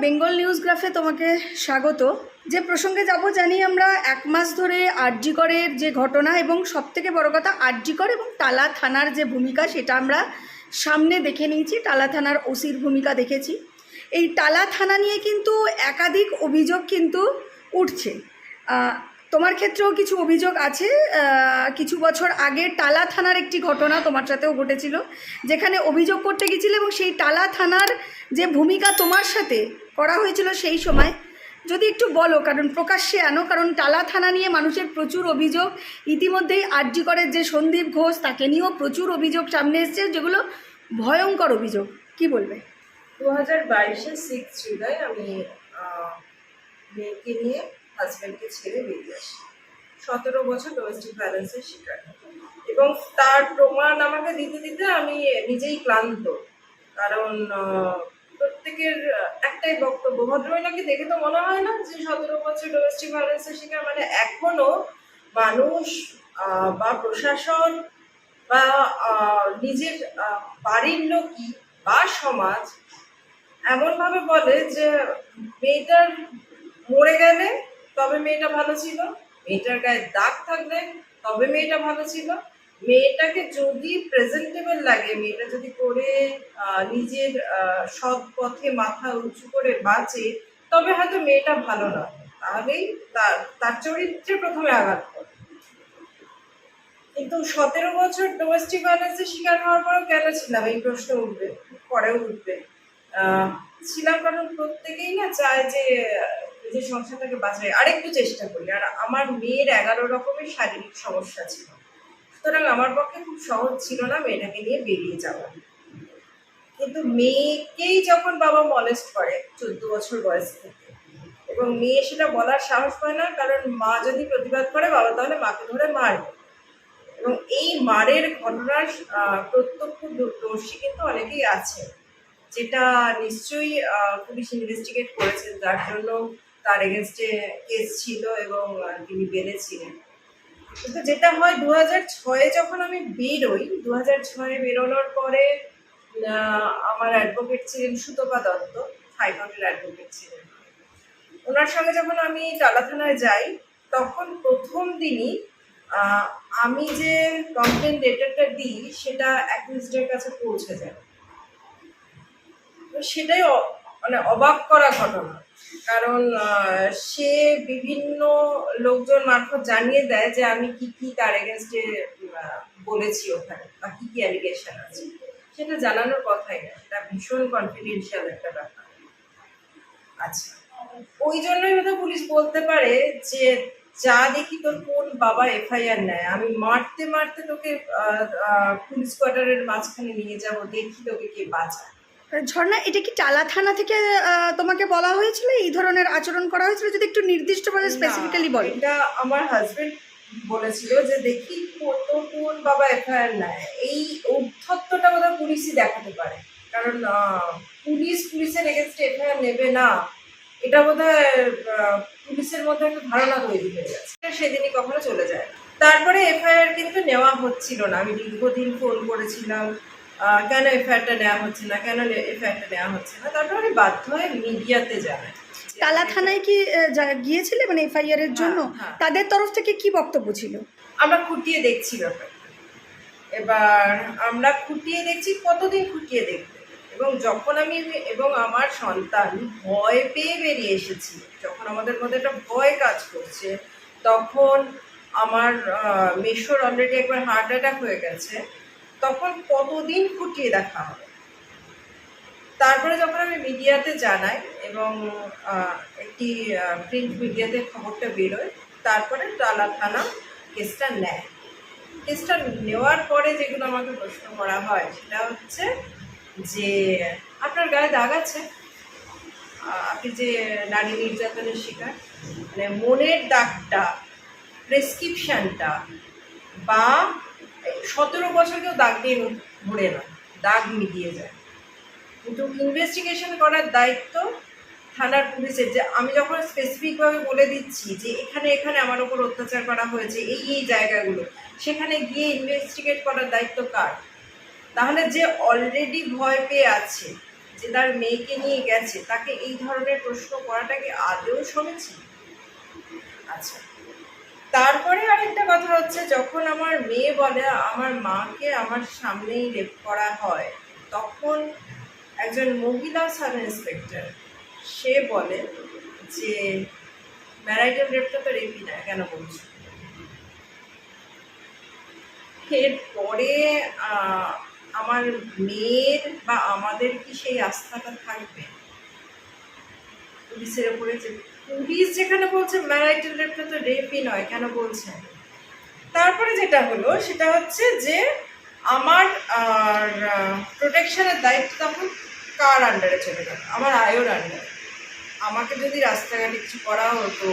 Bengal news গ্রাফে তোমাকে স্বাগত। যে প্রসঙ্গে যাব জানি আমরা 1 মাস ধরে আরজি করের যে ঘটনা এবং সবথেকে বড় কথা আরজি কর এবং টালা থানার যে ভূমিকা সেটা আমরা সামনে দেখে নিয়েছি। টালা থানার ওসির ভূমিকা দেখেছি। এই টালা থানা নিয়ে কিন্তু একাধিক অভিযোগ কিন্তু উঠছে। তোমার ক্ষেত্রেও কিছু অভিযোগ আছে। কিছু বছর আগে টালা থানার একটি ঘটনা তোমার সাথেও ঘটেছিল, যেখানে অভিযোগ করতে গেছিলে এবং সেই টালা থানার যে ভূমিকা তোমার সাথে করা হয়েছিল সেই সময় যদি একটু বলো, কারণ প্রকাশ্যে আনো, কারণ টালা থানা নিয়ে মানুষের প্রচুর অভিযোগ। ইতিমধ্যেই আরজি করের যে সন্দীপ ঘোষ, তাকে নিয়েও প্রচুর অভিযোগ সামনে এসছে, যেগুলো ভয়ঙ্কর অভিযোগ। কি বলবে? 2022-এর 6 জুলাই আমি মেয়েকে নিয়ে হাজব্যান্ডকে ছেড়ে বেরিয়ে আসি। 17 বছর ডোমেস্টিক ভায়োলেন্সের শিকার, এবং তার প্রমাণ আমাকে দিতে দিতে আমি নিজেই ক্লান্ত। কারণ প্রত্যেকের একটাই বক্তব্য, ভদ্রমহিলাকে দেখে তো মনে হয় না যে 17 বছর ডোমেস্টিক ভায়োলেন্সের শিকার মানে এখনো মানুষ বা প্রশাসন বা নিজের বাড়ির লোকই বা সমাজ এমনভাবে বলে যে মেয়েটার মরে গেলে তবে মেয়েটা ভালো ছিল, মেয়েটার গায়ে দাগ থাকলে তবে মেয়েটা ভালো ছিল, মেয়েটাকে যদি প্রেজেন্টেবল লাগে, মেয়েটা যদি করে নিজের সৎ পথে মাথা উঁচু করে বাঁচে, তবে হয়তো মেয়েটা ভালো না, তাহলেই তার চরিত্রে প্রথমে আঘাত করে। কিন্তু 17 বছর ডোমেস্টিক ভায়োলেন্সের শিকার হওয়ার পরেও কেন ছিলাম, এই প্রশ্ন উঠবে, পরেও উঠবে। ছিলাম কারণ প্রত্যেকেই না চায় যে নিজের সংসারটাকে বাঁচায়, আরেকটু চেষ্টা করি। আর আমার মেয়ের 11 রকমের শারীরিক সমস্যা ছিল, সুতরাং আমার পক্ষে খুব সহজ ছিল না মেয়েটাকে নিয়ে বেরিয়ে যাওয়া। কিন্তু মেয়েকেই যখন বাবা মলেস্ট করে 14 বছর বয়স থেকে, এবং মেয়ে সেটা বলার সাহস পায় না, কারণ মা যদি প্রতিবাদ করে বাবা তাহলে মাকে ধরে মারবে, এবং এই মারের ঘটনার প্রত্যক্ষদর্শী কিন্তু অনেকেই আছে, যেটা নিশ্চয়ই পুলিশ ইনভেস্টিগেট করেছেন, যার জন্য তার এগেনস্টে কেস ছিল এবং তিনি বেলে ছিলেন। কিন্তু যেটা হয় 2006-এ যখন আমি বেরোই, 2006-এ বেরোনোর পরে আমার অ্যাডভোকেট ছিলেন সুতপা দত্ত, হাইকোর্টের অ্যাডভোকেট ছিলেন। ওনার সঙ্গে যখন আমি টালা থানায় যাই, তখন প্রথম দিনই আমি যে কমপ্লেন লেটারটা দিই সেটা অ্যাকিউজডের কাছে পৌঁছে যায়। সেটাই মানে অবাক করা ঘটনা, কারণ সে বিভিন্ন লোকজন মারফত জানিয়ে দেয় যে আমি কি কি তার এগেনস্টে বলেছি ওখানে, বা কি কি অ্যালিগেশন আছে, সেটা জানানোর কথাই না, সেটা ভীষণ কনফিডেন্সিয়াল একটা ব্যাপার। আচ্ছা, ওই জন্যই হয়তো পুলিশ বলতে পারে যে যা দেখি তোর কোন বাবা এফআইআর নেয়, আমি মারতে মারতে তোকে পুলিশ কোয়ার্টারের মাঝখানে নিয়ে যাবো, দেখি তোকে কে বাঁচায়। ঝর্ণা, এটা কি টালা থানা থেকে তোমাকে বলা হয়েছিল, এই ধরনের আচরণ করা হয়েছিল? যদি একটু নির্দিষ্টভাবে স্পেসিফিক্যালি বলো। এটা আমার হাজবেন্ড বলেছিল যে দেখি তোর কোন বাবা এফআইআর নেয়, এই উদ্ধত্তটা বোধহয় পুলিশই দেখাতে পারে, কারণ পুলিশের এগেনস্টে এফআইআর নেবে না, এটা বোধহয় পুলিশের মধ্যে একটা ধারণা তৈরি হয়ে গেছে। সেদিনই কখনো চলে যায়। তারপরে এফআইআর কিন্তু নেওয়া হচ্ছিল না। আমি দীর্ঘদিন ফোন করেছিলাম, কেন এফআইআরটা নেওয়া হচ্ছে না, কেন এফআইআরটা নেওয়া হচ্ছে না। তারপর আমি বাধ্য হয়ে মিডিয়াতে জানাই। টালা থানায় কি গিয়েছিলে মানে এফআইআর এর জন্য? তাদের তরফ থেকে কি বক্তব্য ছিল? আমরা খুঁটিয়ে দেখছি ব্যাপারটা। এবার আমরা খুঁটিয়ে দেখছি, কতদিন খুঁটিয়ে দেখতে, এবং যখন আমি এবং আমার সন্তান ভয় পেয়ে বেরিয়ে এসেছি, যখন আমাদের মধ্যে একটা ভয় কাজ করছে, তখন আমার মেশোর অলরেডি একবার হার্ট অ্যাটাক হয়ে গেছে, তখন কতদিন খুঁটিয়ে দেখা হবে। তারপরে যখন আমি মিডিয়াতে জানাই এবং একটি প্রিন্ট মিডিয়াতে খবরটা বেরোয়, তারপরে টালা থানা কেসটা নেয়। কেসটা নেওয়ার পরে যেগুলো আমাকে প্রশ্ন করা হয় সেটা হচ্ছে যে আপনার গায়ে দাগ আছে, আপনি যে নারী নির্যাতনের শিকার, মানে মনের দাগটা, প্রেসক্রিপশানটা, বা 17 বছর কেউ দাগ দিয়ে ঘুরে না, দাগ মিটিয়ে যায়, কিন্তু ইনভেস্টিগেশন করার দায়িত্ব থানার পুলিশের। যে আমি যখন স্পেসিফিকভাবে বলে দিচ্ছি যে এখানে এখানে আমার ওপর অত্যাচার করা হয়েছে, এই এই জায়গাগুলো, সেখানে গিয়ে ইনভেস্টিগেট করার দায়িত্ব কার? তাহলে যে অলরেডি ভয় পেয়ে আছে, যে তার মেয়েকে নিয়ে গেছে তাকে এই ধরনের প্রশ্ন করাটা কি আদৌ সমীচীন? আচ্ছা, তারপরে আরেকটা কথা হচ্ছে, যখন আমার মেয়ে বলে আমার মাকে আমার সামনেই রেপ করা হয়, তখন একজন মহিলা সাব ইন্সপেক্টর সে বলে যে ম্যারাইটাল রেপটা তো রেপই না, কেন বলছো? এরপরে আমার মেয়ের বা আমাদের কি সেই আস্থাটা থাকবে পুলিশের উপরে? যে পুলিশ যেখানে বলছে ম্যারাইটাল রেপটা তো রেপই নয়, কেন বলছে? তারপরে যেটা হলো সেটা হচ্ছে যে আমার প্রোটেকশনের দায়িত্ব তখন কার আন্ডারে চলে গেল? আমার আয়োর আন্ডারে। আমাকে যদি রাস্তাঘাটে কিছু করা হতো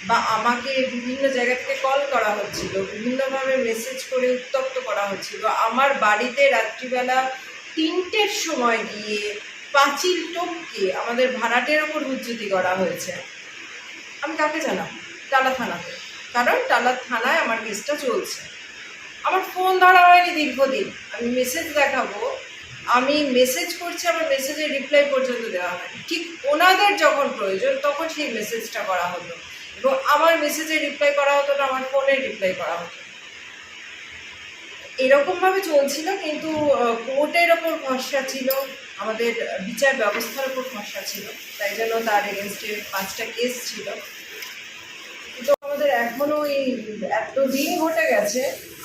বা আমাকে বিভিন্ন জায়গা থেকে কল করা হচ্ছিল, বিভিন্নভাবে মেসেজ করে উত্তপ্ত করা হচ্ছিল, আমার বাড়িতে রাত্রিবেলা 3টের সময় গিয়ে পাঁচিল টপকে আমাদের ভাড়াটের ওপর হুজ্জুতি করা হয়েছে, আমি কাকে জানাবো? টালা থানাতে। কারণ টালা থানায় আমার কেসটা চলছে। আমার ফোন ধরা হয়নি দীর্ঘদিন, আমি মেসেজ দেখাবো, আমি মেসেজ করছি, আমার মেসেজের রিপ্লাই পর্যন্ত দেওয়া হয়নি। ঠিক ওনাদের যখন প্রয়োজন তখন সেই মেসেজটা করা হতো, এবং আমার মেসেজে রিপ্লাই করা হতো না, আমার ফোনে রিপ্লাই করা হতো। এরকমভাবে চলছিল, কিন্তু কোর্টের ওপর ভরসা ছিল, আমাদের বিচার ব্যবস্থার ওপর ভরসা ছিল, তাই জন্য তার এগেনস্টে 5টা কেস ছিল। কিন্তু আমাদের এখনও এই এতদিন ঘটে গেছে,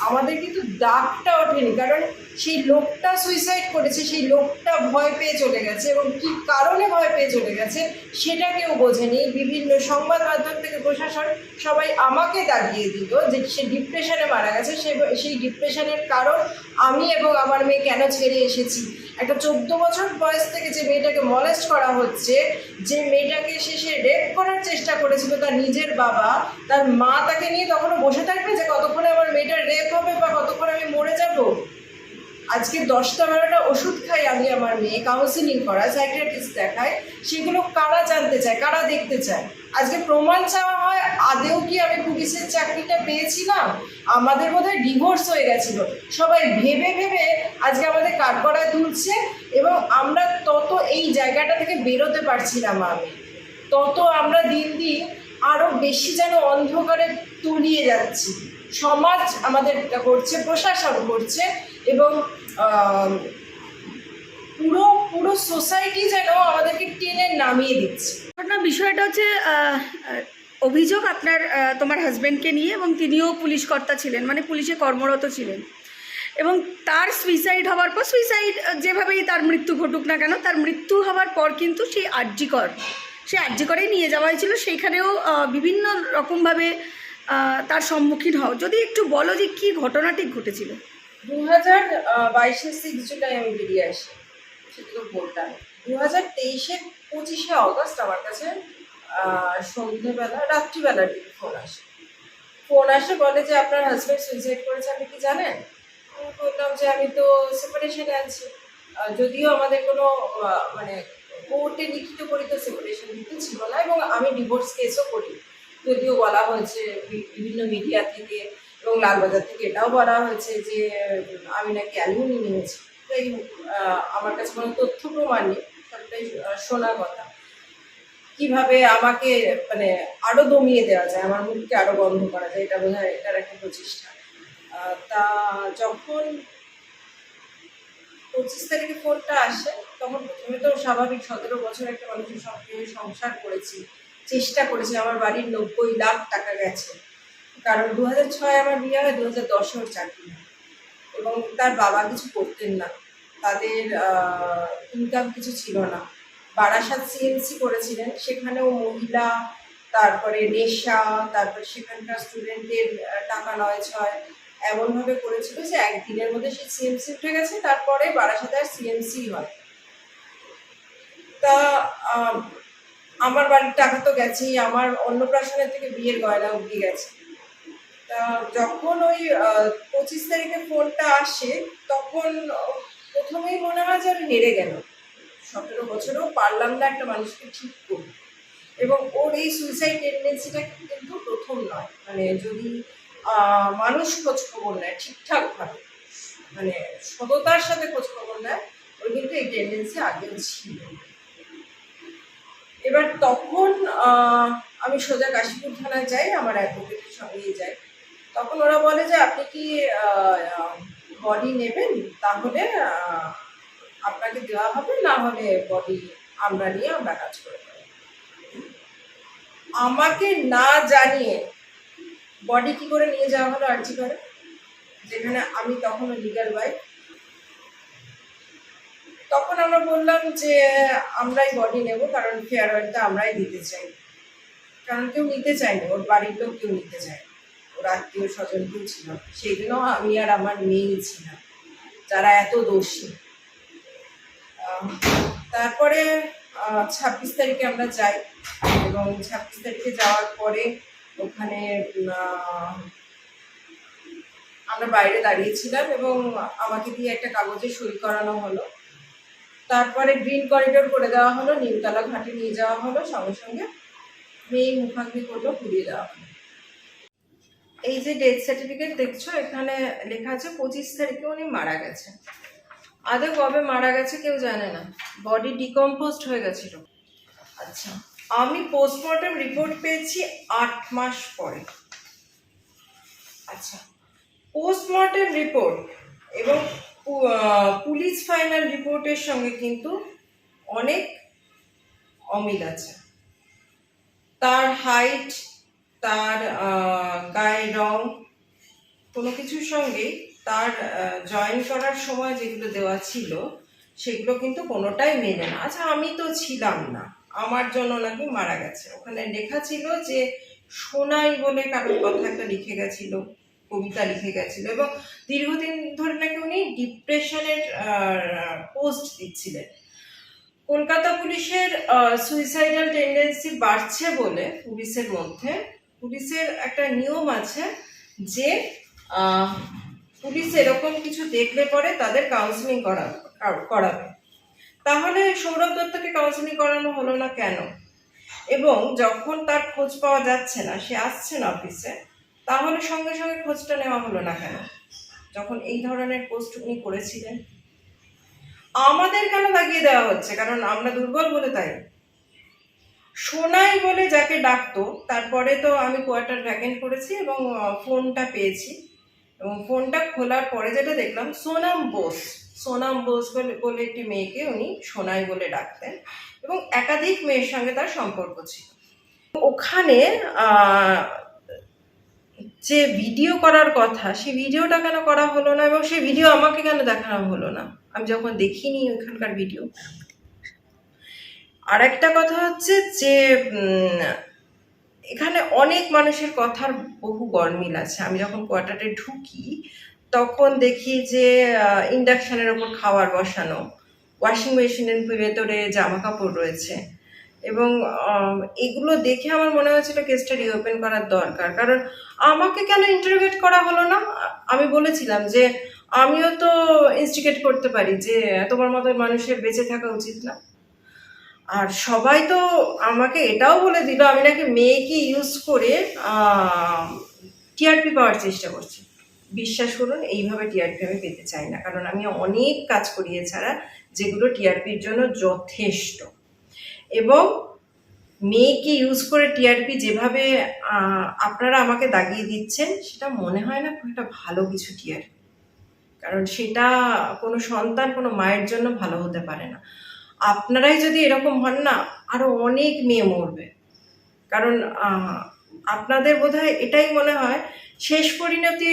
আমাদের কিন্তু দাগটা ওঠেনি। কারণ সেই লোকটা সুইসাইড করেছে, সেই লোকটা ভয় পেয়ে চলে গেছে, এবং কী কারণে ভয় পেয়ে চলে গেছে সেটা কেউ বোঝেনি। বিভিন্ন সংবাদ মাধ্যম থেকে প্রশাসন সবাই আমাকে দাগিয়ে দিল যে সে ডিপ্রেশনে মারা গেছে। সেই ডিপ্রেশনের কারণ আমি এবং আমার মেয়ে কেন ছেড়ে এসেছি। একটা 14 বছর বয়স থেকে যে মেয়েটাকে মলেস্ট করা হচ্ছে, যে মেয়েটাকে সে রেপ করার চেষ্টা করেছিল তার নিজের বাবা, তার মা তাকে নিয়ে তখনও বসে থাকবে যে কতক্ষণে আমার মেয়েটার রেপ হবে বা কতক্ষণে আমি মরে যাব? আজকে 10টা-12টা ওষুধ খাই আমি, আমার মেয়ে কাউন্সিলিং করা, সাইকিয়াট্রিস্ট দেখায়, সেগুলো কারা জানতে চায়, কারা দেখতে চায়? আজকে প্রমাণ চাওয়া হয়, আদেও কি আমি পুলিশের চাকরিটা পেয়েছিলাম? আমাদের বোধহয় ডিভোর্স হয়ে গেছিল। সবাই ভেবে ভেবে আজকে আমাদের কাঠগড়ায় তুলছে, এবং আমরা তত এই জায়গাটা থেকে বেরোতে পারছিলাম। আমি তত আমরা দিন দিন আরও বেশি যেন অন্ধকারে তলিয়ে যাচ্ছি। সমাজ আমাদের করছে, প্রশাসন করছে, এবং পুরো পুরো সোসাইটি যেন আমাদেরকে টেনে নামিয়ে দিচ্ছে। ঘটনা বিষয়টা হচ্ছে অভিযোগ আপনার তোমার হাজব্যান্ডকে নিয়ে, এবং তিনিও পুলিশ কর্তা ছিলেন, মানে পুলিশে কর্মরত ছিলেন, এবং তার সুইসাইড হওয়ার পর, সুইসাইড যেভাবেই তার মৃত্যু ঘটুক না কেন, তার মৃত্যু হওয়ার পর কিন্তু সেই আরজিকরেই নিয়ে যাওয়া হয়েছিল। সেইখানেও বিভিন্ন রকমভাবে তার সম্মুখীন হও। যদি একটু বলো যে কী ঘটনাটি ঘটেছিল। 2022-এর 6 জুলাই আমি বেরিয়ে আসি, সেটা তো বলতাম। 2023-এর 25শে অগস্ট আমার কাছে সন্ধ্যেবেলা, রাত্রিবেলার দিকে ফোন আসে, বলে যে আপনার হাজব্যান্ড সুইসাইড করেছে, আপনি কি জানেন? আমি বললাম যে আমি তো সেপারেশনে আছি। যদিও আমাদের কোনো মানে কোর্টে লিখিত পরিত সেপারেশন কিন্তু ছিল না, এবং আমি ডিভোর্স কেসও করি। যদিও বলা হয়েছে বিভিন্ন মিডিয়া থেকে এবং লালবাজার থেকে এটাও বলা হয়েছে যে আমি নাকি অ্যালুমিনি নিয়েছি। তাই আমার কাছে কোনো তথ্য প্রমাণ নেই, সবটাই শোনা কথা। কিভাবে আমাকে মানে আরও দমিয়ে দেওয়া যায়, আমার মুখকে আরও বন্ধ করা যায়, এটা বোধ হয় এটার একটা প্রচেষ্টা। তা যখন 25 তারিখে ফোনটা আসে, তখন প্রথমে তো স্বাভাবিক 17 বছর একটা মানুষের সঙ্গে সংসার করেছি, চেষ্টা করেছি। আমার বাড়ির 90 লাখ টাকা গেছে, কারণ 2006 আমার বিয়ে হয়, 2010 ওর চাকরি হয়, এবং তার বাবা কিছু করতেন না, তাদের ইনকাম কিছু ছিল না। বারাসাত সিএমসি করেছিলেন, সেখানেও মহিলা, তারপরে নেশা, তারপরে সেখানকার স্টুডেন্টদের টাকা নয় ছয়, এমনভাবে করেছিল যে একদিনের মধ্যে সে সিএমসি উঠে গেছে। তারপরে বারাসাতে আর সিএমসি হয়। তা আমার বাড়ির টাকা তো গেছেই, আমার অন্নপ্রাশনের থেকে বিয়ের গয়না উঠে গেছে। তা যখন ওই 25 তারিখে ফোনটা আসে, তখন প্রথমেই মনে হয় যে আমি হেরে গেল। 17 বছরেও পারলাম না একটা মানুষকে ঠিক করতে। এবং ওর এই সুইসাইড টেন্ডেন্সিটা কিন্তু প্রথম নয়। মানে যদি মানুষ খোঁজখবর নেয় ঠিকঠাকভাবে, মানে সততার সাথে খোঁজখবর নেয়, ওই কিন্তু এই টেন্ডেন্সি আগেও ছিল। এবার তখন আমি সোজা কাশীপুর থানায় যাই, আমার অ্যাডভোকেটের সঙ্গেই যাই। তখন ওরা বলে যে আপনি কি বডি নেবেন, তাহলে আপনাকে দেওয়া হবে, না হলে বডি আমরা নিয়ে আমরা কাজ করে দেবো। আমাকে না জানিয়ে বডি কি করে নিয়ে যাওয়া হলো আরজি করে, যেখানে আমি তখনও লিগাল ওয়াইফ। তখন আমরা বললাম যে আমরাই বডি নেব, কারণ ফেয়ারওয়েলটা আমরাই দিতে চাই। কারণ কেউ নিতে চায়নি, ওর বাড়ির লোক কেউ নিতে চায়, ওর আত্মীয় স্বজন কেউ ছিল। সেই দিনও আমি আর আমার মেয়েই ছিলাম যারা এত দোষী। তারপরে 26 তারিখে আমরা যাই, এবং 26 তারিখে যাওয়ার পরে ওখানে আমরা বাইরে দাঁড়িয়েছিলাম এবং আমাকে দিয়ে একটা কাগজে সই করানো হলো। তারপরে গ্রিন করিডোর করে দেওয়া হলো, নিমতলা ঘাটে নিয়ে যাওয়া হলো, সঙ্গে সঙ্গে মেয়ে মুখাগ্নি করলো, পুড়িয়ে দেওয়া হলো। এই যে ডেথ সার্টিফিকেট দেখছো, এখানে লেখা আছে 25 তারিখে উনি মারা গেছে। আদৌ কবে মারা গেছে কেউ জানে না, বডি ডিকম্পোজড হয়ে গেছিল। আচ্ছা, আমি পোস্টমর্টম রিপোর্ট পেয়েছি 8 মাস পরে। আচ্ছা, পোস্টমর্টম রিপোর্ট এবং পুলিশ ফাইনাল রিপোর্টের সঙ্গে কিন্তু অনেক অমিল আছে। তার হাইট, তার গায়ের রং, কোনো কিছুর সঙ্গেই তার জয়েন করার সময় যেগুলো দেওয়া ছিল সেগুলো কিন্তু কোনোটাই মেলে না। আচ্ছা, আমি তো ছিলাম না, আমার জন্য নাকি মারা গেছে। ওখানে লেখা ছিল যে সোনাই বলে কারোর কথা একটা লিখে গেছিল, কবিতা লিখে গেছিল, এবং দীর্ঘদিন ধরে নাকি উনি ডিপ্রেশনের পোস্ট দিচ্ছিলেন। কলকাতা পুলিশের সুইসাইডাল টেন্ডেন্সি বাড়ছে বলে পুলিশের একটা নিয়ম আছে যে পুলিশ এরকম কিছু দেখলে পরে তাদের কাউন্সিলিং করাবে। তাহলে সৌরভ দত্তকে কাউন্সিলিং করানো হলো না কেন? এবং যখন তার খোঁজ পাওয়া যাচ্ছে না, সে আসছে না অফিসে, তাহলে সঙ্গে সঙ্গে খোঁজটা নেওয়া হলো না কেন, যখন এই ধরনের পোস্ট উনি করেছিলেন? আমাদের কেন দাগিয়ে দেওয়া হচ্ছে? কারণ আমরা দুর্বল বলে? তাই সোনাই বলে যাকে ডাকতো, তারপরে তো আমি কোয়ার্টার ভ্যাকেন্ট করেছি এবং ফোনটা পেয়েছি, এবং ফোনটা খোলার পরে যেটা দেখলাম, সোনাম বোস বলে একটি মেয়েকে উনি সোনাই বলে ডাকতেন, এবং একাধিক মেয়ের সঙ্গে তার সম্পর্ক ছিল। ওখানে যে ভিডিও করার কথা, সেই ভিডিওটা কেন করা হলো না, এবং সেই ভিডিও আমাকে কেন দেখানো হলো না, আমি যখন দেখিনি ওইখানকার ভিডিও। আর একটা কথা হচ্ছে যে এখানে অনেক মানুষের কথার বহু গরমিল আছে। আমি যখন কোয়ার্টারে ঢুকি তখন দেখি যে ইন্ডাকশনের ওপর খাবার বসানো, ওয়াশিং মেশিনের ভেতরে জামা কাপড় রয়েছে, এবং এগুলো দেখে আমার মনে হয়েছিল কেসটা রিওপেন করার দরকার। কারণ আমাকে কেন ইন্টারোগেট করা হলো না? আমি বলেছিলাম যে আমিও তো ইনস্টিগেট করতে পারি যে তোমার মতো মানুষের বেঁচে থাকা উচিত না। আর সবাই তো আমাকে এটাও বলে দিল আমি নাকি মেয়েকে ইউজ করে টিআরপি পাওয়ার চেষ্টা করছি। বিশ্বাস করুন, এইভাবে টিআরপি আমি পেতে চাই না, কারণ আমি অনেক কাজ করি এছাড়া যেগুলো টিআরপির জন্য যথেষ্ট। এবং মেয়েকে ইউজ করে টিআরপি যেভাবে আপনারা আমাকে দাগিয়ে দিচ্ছেন, সেটা মনে হয় না খুব একটা ভালো কিছু টিআরপি, কারণ সেটা কোনো সন্তান, কোনো মায়ের জন্য ভালো হতে পারে না। আপনারাই যদি এরকম হন না, আরো অনেক মেয়ে মরবে। কারণ আপনাদের বোধহয় এটাই মনে হয় শেষ পরিণতি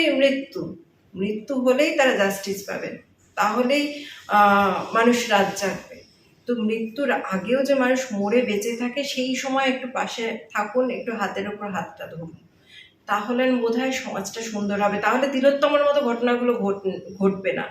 মৃত্যু হলেই তারা জাস্টিস পাবেন, তাহলেই মানুষ রাত জাগবে। তো মৃত্যুর আগেও যে মানুষ মরে বেঁচে থাকে, সেই সময় একটু পাশে থাকুন, একটু হাতের উপর হাতটা ধরুন, তাহলে বোধহয় সমাজটা সুন্দর হবে, তাহলে তিলোত্তমার মতো ঘটনাগুলো ঘটবে না।